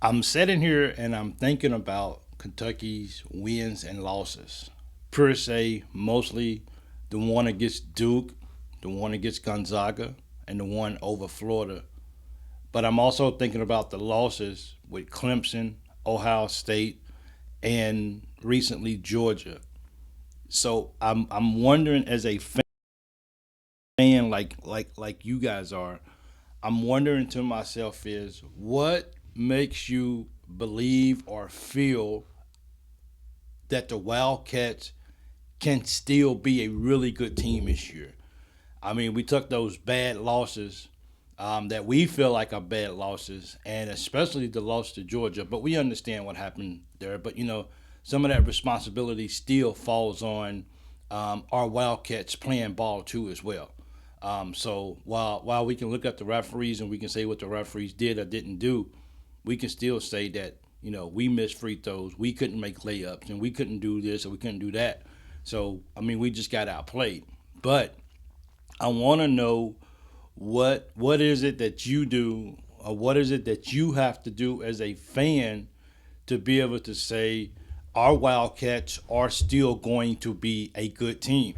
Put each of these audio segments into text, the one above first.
I'm sitting here and I'm thinking about Kentucky's wins and losses. Per se, mostly the one against Duke, the one against Gonzaga, and the one over Florida. But I'm also thinking about the losses with Clemson, Ohio State, and recently Georgia. So I'm wondering, as a fan like you guys are, I'm wondering to myself is what makes you believe or feel that the Wildcats can still be a really good team this year. I mean, we took those bad losses that we feel like are bad losses, and especially the loss to Georgia. But we understand what happened there. But some of that responsibility still falls on our Wildcats playing ball too as well. So while we can look at the referees and we can say what the referees did or didn't do, we can still say that we missed free throws, we couldn't make layups, and we couldn't do this or we couldn't do that. So I mean, we just got outplayed. But I want to know what is it that you do, or what is it that you have to do as a fan to be able to say our Wildcats are still going to be a good team.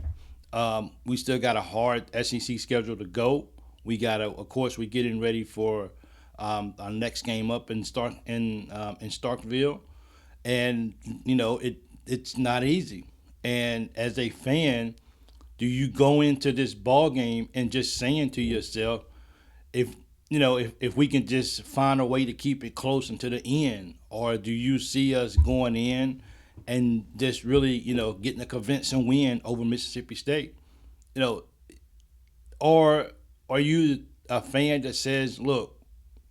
We still got a hard SEC schedule to go. We got to, of course, we're getting ready for our next game up in Starkville, and it's not easy. And as a fan, do you go into this ball game and just saying to yourself, if if we can just find a way to keep it close until the end, or do you see us going in and just really getting a convincing win over Mississippi State? You know, or are you a fan that says, look,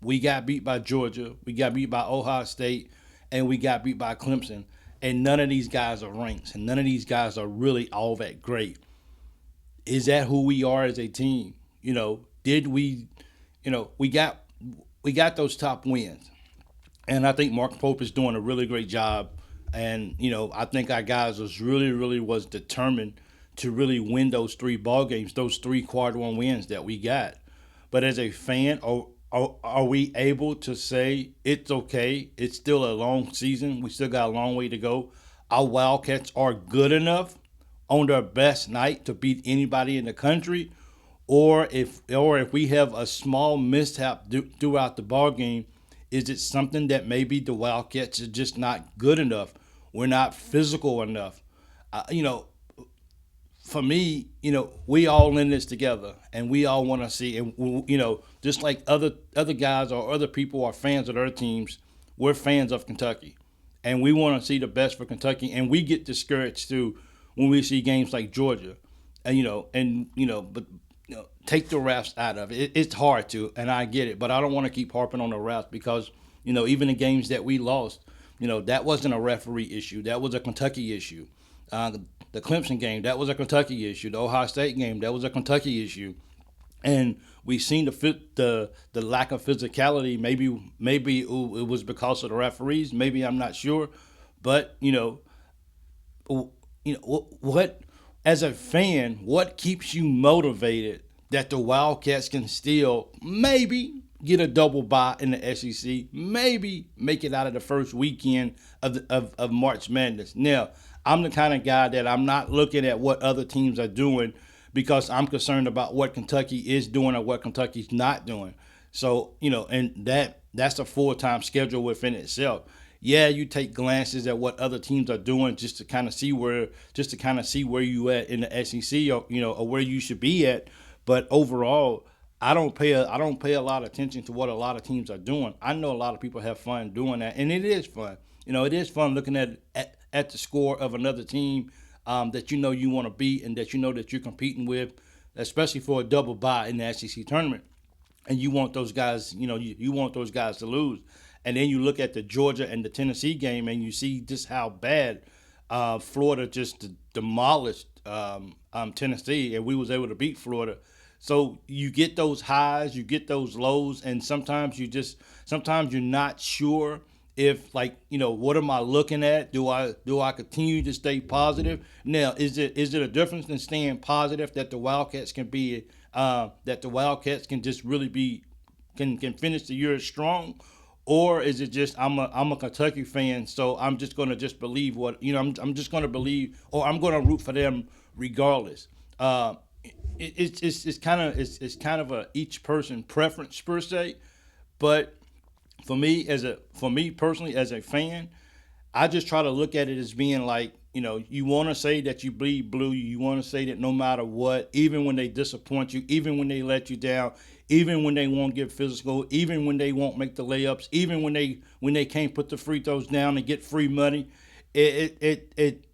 we got beat by Georgia, we got beat by Ohio State, and we got beat by Clemson, and none of these guys are ranked, and none of these guys are really all that great. Is that who we are as a team? Did we, we got those top wins, and I think Mark Pope is doing a really great job. And I think our guys was determined to really win those three ball games, those three quad one wins that we got. But as a fan, are we able to say it's okay? It's still a long season. We still got a long way to go. Our Wildcats are good enough on their best night to beat anybody in the country, or if we have a small mishap throughout the ball game, is it something that maybe the Wildcats are just not good enough? We're not physical enough. You know, for me, we all in this together, and we all want to see, and just like other guys or other people are fans of their teams, we're fans of Kentucky, and we want to see the best for Kentucky, and we get discouraged too when we see games like Georgia, but take the refs out of it. It's hard to, and I get it, but I don't want to keep harping on the refs because even the games that we lost, that wasn't a referee issue. That was a Kentucky issue. The Clemson game, that was a Kentucky issue. The Ohio State game, that was a Kentucky issue. And we've seen the lack of physicality. Maybe it was because of the referees. Maybe I'm not sure, but what as a fan, what keeps you motivated that the Wildcats can still maybe get a double bye in the SEC, maybe make it out of the first weekend of March Madness. Now, I'm the kind of guy that I'm not looking at what other teams are doing because I'm concerned about what Kentucky is doing or what Kentucky's not doing. So, and that's a full-time schedule within itself. Yeah, you take glances at what other teams are doing just to kind of see where you at in the SEC, or where you should be at. But overall, I don't pay a lot of attention to what a lot of teams are doing. I know a lot of people have fun doing that, and it is fun. It is fun looking at the score of another team that you want to beat and that that you're competing with, especially for a double bye in the SEC tournament. And you want those guys, you want those guys to lose. And then you look at the Georgia and the Tennessee game, and you see just how bad Florida just demolished Tennessee, and we was able to beat Florida. So you get those highs, you get those lows, and sometimes you're not sure if, like, what am I looking at? Do I continue to stay positive? Now, is it a difference in staying positive that the Wildcats can be that the Wildcats can just really be can finish the year strong, or is it just I'm a Kentucky fan, so I'm just gonna just believe what I'm just gonna believe, or I'm gonna root for them regardless. It's kind of a each person preference per se, but for me personally as a fan, I just try to look at it as being like, you want to say that you bleed blue. You want to say that no matter what, even when they disappoint you, even when they let you down, even when they won't get physical, even when they won't make the layups, even when they can't put the free throws down and get free money, it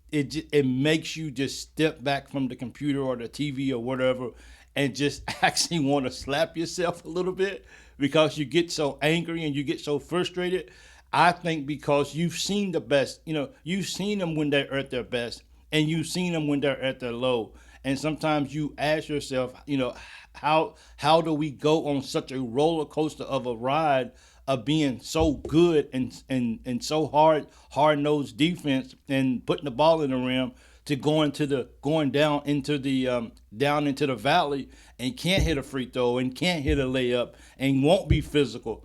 makes you just step back from the computer or the TV or whatever, and just actually want to slap yourself a little bit because you get so angry and you get so frustrated. I think because you've seen the best, you've seen them when they're at their best, and you've seen them when they're at their low. And sometimes you ask yourself, how do we go on such a roller coaster of a ride of being so good and so hard nosed defense and putting the ball in the rim, to going down into the valley and can't hit a free throw and can't hit a layup and won't be physical.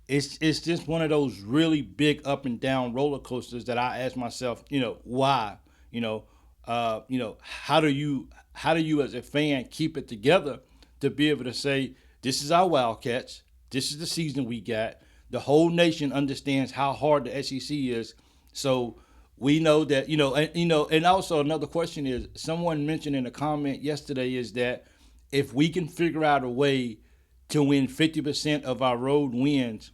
It's just one of those really big up and down roller coasters that I ask myself, why? How do you as a fan keep it together to be able to say, this is our Wildcats, this is the season we got. The whole nation understands how hard the SEC is, so we know that, and also another question is, someone mentioned in a comment yesterday, is that if we can figure out a way to win 50% of our road wins,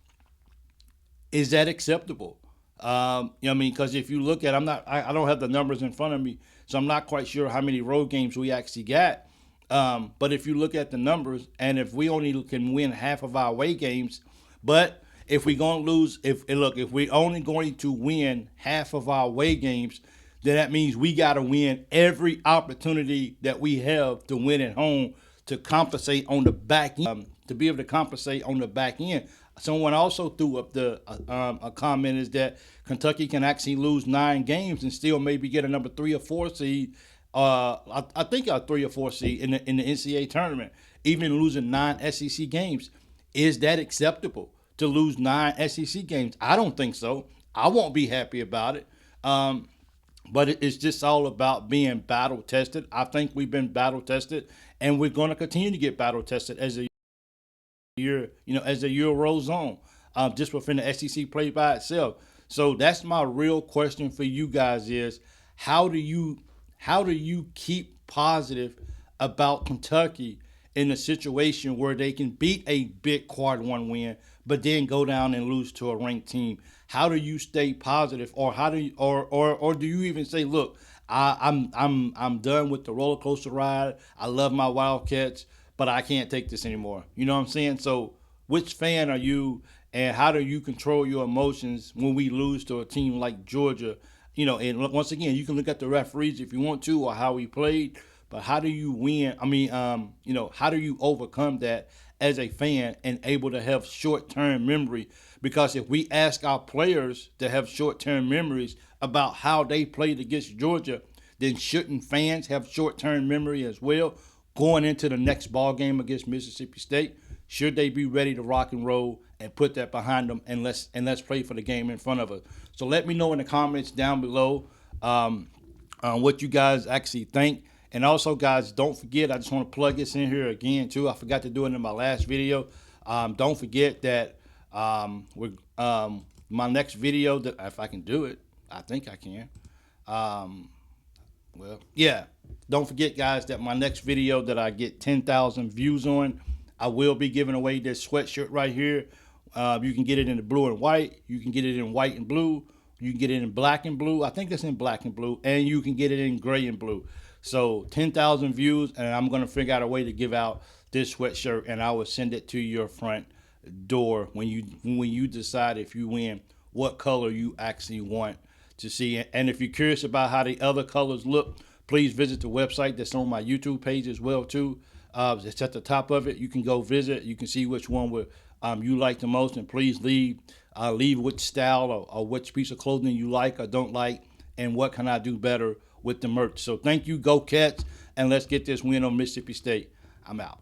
is that acceptable? Because if you look at, I don't have the numbers in front of me, so I'm not quite sure how many road games we actually got. But if you look at the numbers, and if we only can win half of our away games, but if we're going to lose, if we're only going to win half of our away games, then that means we got to win every opportunity that we have to win at home to compensate on the back end, to be able to compensate on the back end. Someone also threw up a comment, is that Kentucky can actually lose 9 games and still maybe get a number 3 or 4 seed. I think a 3 or 4 seed in the NCAA tournament, even losing 9 SEC games. Is that acceptable to lose 9 SEC games? I don't think so. I won't be happy about it. But it's just all about being battle tested. I think we've been battle tested, and we're going to continue to get battle tested as the year rolls on, just within the SEC play by itself. So that's my real question for you guys: is how do you keep positive about Kentucky in a situation where they can beat a big quad one win, but then go down and lose to a ranked team? How do you stay positive, or how do you, or do you even say, look, I'm done with the roller coaster ride. I love my Wildcats, but I can't take this anymore. You know what I'm saying? So which fan are you, and how do you control your emotions when we lose to a team like Georgia? And once again, you can look at the referees if you want to, or how we played, but how do you win? How do you overcome that as a fan and able to have short-term memory? Because if we ask our players to have short-term memories about how they played against Georgia, then shouldn't fans have short-term memory as well going into the next ball game against Mississippi State? Should they be ready to rock and roll and put that behind them, and let's play for the game in front of us? So let me know in the comments down below what you guys actually think. And also, guys, don't forget, I just want to plug this in here again too. I forgot to do it in my last video. Don't forget that my next video, that if I can do it, I think I can. Don't forget, guys, that my next video that I get 10,000 views on, I will be giving away this sweatshirt right here. You can get it in the blue and white. You can get it in white and blue. You can get it in black and blue. I think it's in black and blue. And you can get it in gray and blue. So 10,000 views, and I'm going to figure out a way to give out this sweatshirt, and I will send it to your front door when you decide, if you win, what color you actually want to see. And if you're curious about how the other colors look, please visit the website that's on my YouTube page as well too. It's at the top of it. You can go visit. You can see which one you like the most, and please leave which style or which piece of clothing you like or don't like, and what can I do better with the merch. So thank you, go Cats, and let's get this win on Mississippi State. I'm out.